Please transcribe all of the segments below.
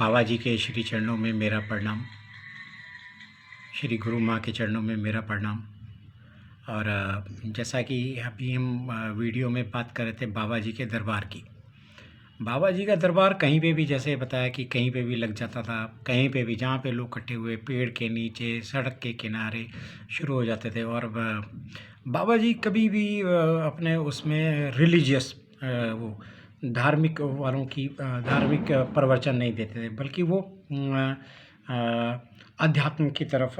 बाबा जी के श्री चरणों में मेरा प्रणाम, श्री गुरु माँ के चरणों में मेरा प्रणाम। और जैसा कि अभी हम वीडियो में बात कर रहे थे बाबा जी के दरबार की। बाबा जी का दरबार कहीं पे भी, जैसे बताया कि कहीं पे भी लग जाता था, कहीं पे भी जहाँ पे लोग इकट्ठे हुए, पेड़ के नीचे, सड़क के किनारे शुरू हो जाते थे। और बाबा जी कभी भी अपने उसमें रिलीजियस वो धार्मिक वालों की धार्मिक प्रवचन नहीं देते थे, बल्कि वो अध्यात्म की तरफ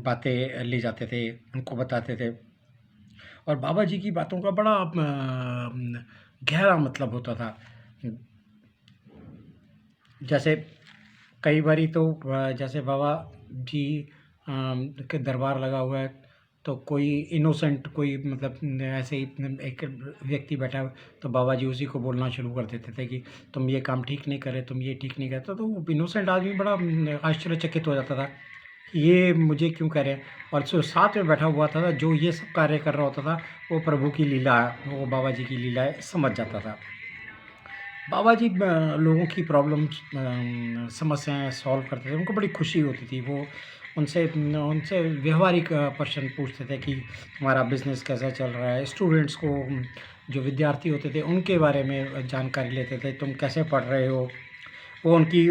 बातें ले जाते थे, उनको बताते थे। और बाबा जी की बातों का बड़ा गहरा मतलब होता था। जैसे कई बारी तो जैसे बाबा जी के दरबार लगा हुआ है, तो कोई इनोसेंट, कोई मतलब ऐसे ही एक व्यक्ति बैठा है, तो बाबा जी उसी को बोलना शुरू कर देते थे कि तुम ये काम ठीक नहीं करे, तुम ये ठीक नहीं करते। तो वो इनोसेंट आदमी बड़ा आश्चर्यचकित हो जाता था, ये मुझे क्यों कह रहे हैं। और जो साथ में बैठा हुआ था, जो ये सब कार्य कर रहा होता था, वो प्रभु की लीला, वो बाबा जी की लीलाएं समझ जाता था। बाबा जी लोगों की प्रॉब्लम्स, समस्याएं सॉल्व करते थे, उनको बड़ी खुशी होती थी। वो उनसे उनसे व्यवहारिक प्रश्न पूछते थे कि तुम्हारा बिजनेस कैसा चल रहा है। स्टूडेंट्स को, जो विद्यार्थी होते थे, उनके बारे में जानकारी लेते थे, तुम कैसे पढ़ रहे हो। वो उनकी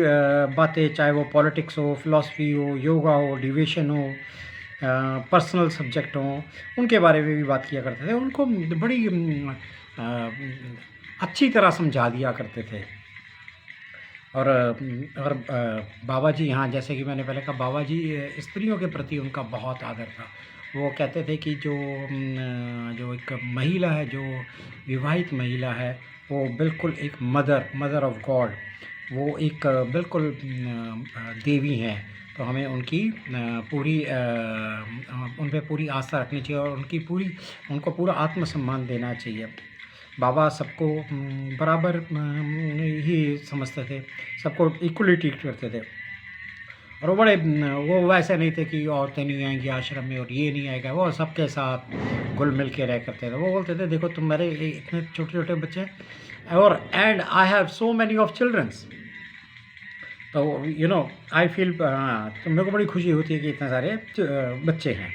बातें, चाहे वो पॉलिटिक्स हो, फिलॉसफी हो, योगा हो, डिविएशन हो, पर्सनल सब्जेक्ट हों, उनके बारे में भी बात किया करते थे। उनको बड़ी अच्छी तरह समझा दिया करते थे। और बाबा जी, हाँ, जैसे कि मैंने पहले कहा, बाबा जी स्त्रियों के प्रति उनका बहुत आदर था। वो कहते थे कि जो एक महिला है, जो विवाहित महिला है, वो बिल्कुल एक मदर ऑफ गॉड, वो एक बिल्कुल देवी हैं। तो हमें उनकी पूरी उन पे पूरी आस्था रखनी चाहिए, और उनको पूरा आत्मसम्मान देना चाहिए। बाबा सबको बराबर ही समझते थे, सबको इक्वली ट्रीट करते थे। और वो वैसे नहीं थे कि औरतें नहीं आएंगी आश्रम में और ये नहीं आएगा। वो सबके साथ घुल मिल के रह करते थे। वो बोलते थे, देखो तुम्हारे इतने छोटे छोटे बच्चे हैं, और and I have so many of childrens. तो आई फील, तो मेरे को बड़ी खुशी होती है कि इतने सारे बच्चे हैं,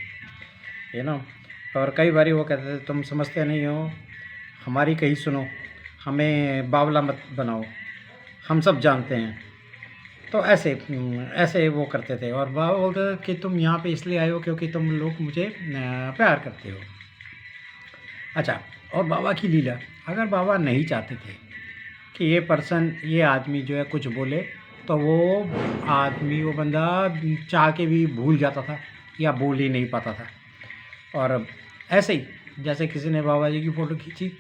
और कई बारी वो कहते थे, तुम समझते नहीं हो, हमारी कही सुनो, हमें बावला मत बनाओ, हम सब जानते हैं। तो ऐसे वो करते थे। और बाबा बोलते थे कि तुम यहाँ पे इसलिए आए हो क्योंकि तुम लोग मुझे प्यार करते हो। अच्छा, और बाबा की लीला, अगर बाबा नहीं चाहते थे कि ये आदमी जो है कुछ बोले, तो वो बंदा चाह के भी भूल जाता था या बोल ही नहीं पाता था। और ऐसे ही जैसे किसी ने बाबा जी की फ़ोटो खींची,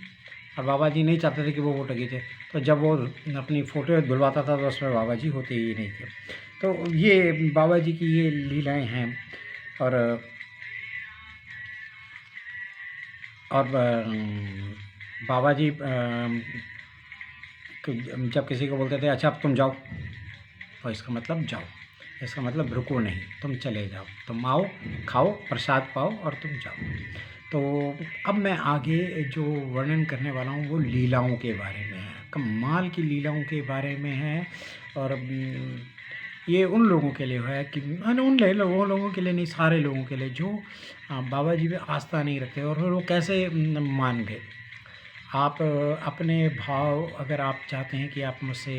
और बाबा जी नहीं चाहते थे कि वो फ़ोटो खींचे, तो जब वो अपनी फ़ोटो धुलवाता था, तो उसमें बाबा जी होते ही नहीं थे। तो ये बाबा जी की ये लीलाएं हैं। और बाबा जी जब किसी को बोलते थे, अच्छा अब तुम जाओ, तो इसका मतलब जाओ, इसका मतलब रुको नहीं, तुम चले जाओ, तुम आओ, खाओ, प्रसाद पाओ और तुम जाओ। तो अब मैं आगे जो वर्णन करने वाला हूँ, वो लीलाओं के बारे में है, कमाल की लीलाओं के बारे में है। और ये उन लोगों के लिए है कि उन लोगों के लिए नहीं, सारे लोगों के लिए जो बाबा जी पे आस्था नहीं रखते। और वो कैसे मान गए। आप अपने भाव, अगर आप चाहते हैं कि आप मुझसे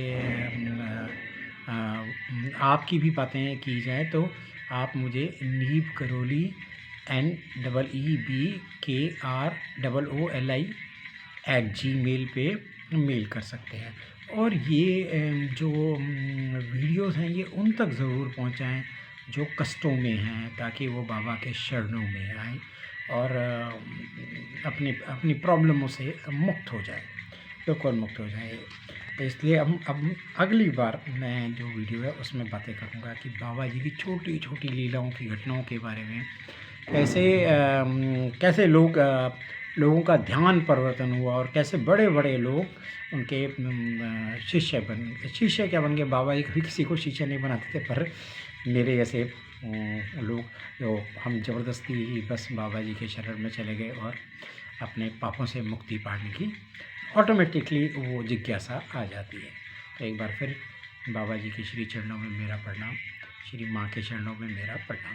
आपकी भी बातें की जाए, तो आप मुझे नीब करोली NEBKROOLI@gmail पे मेल कर सकते हैं। और ये जो वीडियोस हैं, ये उन तक ज़रूर पहुंचाएं जो कष्टों में हैं, ताकि वो बाबा के शरणों में आएँ और अपनी अपनी प्रॉब्लमों से मुक्त हो जाए, बिल्कुल मुक्त हो जाए। तो इसलिए अब अगली बार मैं जो वीडियो है उसमें बातें करूँगा कि बाबा जी की छोटी छोटी लीलाओं की घटनाओं के बारे में, कैसे लोगों का ध्यान परिवर्तन हुआ, और कैसे बड़े बड़े लोग उनके शिष्य क्या बन गए। बाबा जी कभी किसी को शिष्य नहीं बनाते थे, पर मेरे जैसे लोग, जो हम ज़बरदस्ती ही बस बाबा जी के शरण में चले गए, और अपने पापों से मुक्ति पाने की ऑटोमेटिकली वो जिज्ञासा आ जाती है। तो एक बार फिर बाबा जी के श्री चरणों में मेरा प्रणाम, श्री माँ के चरणों में मेरा प्रणाम।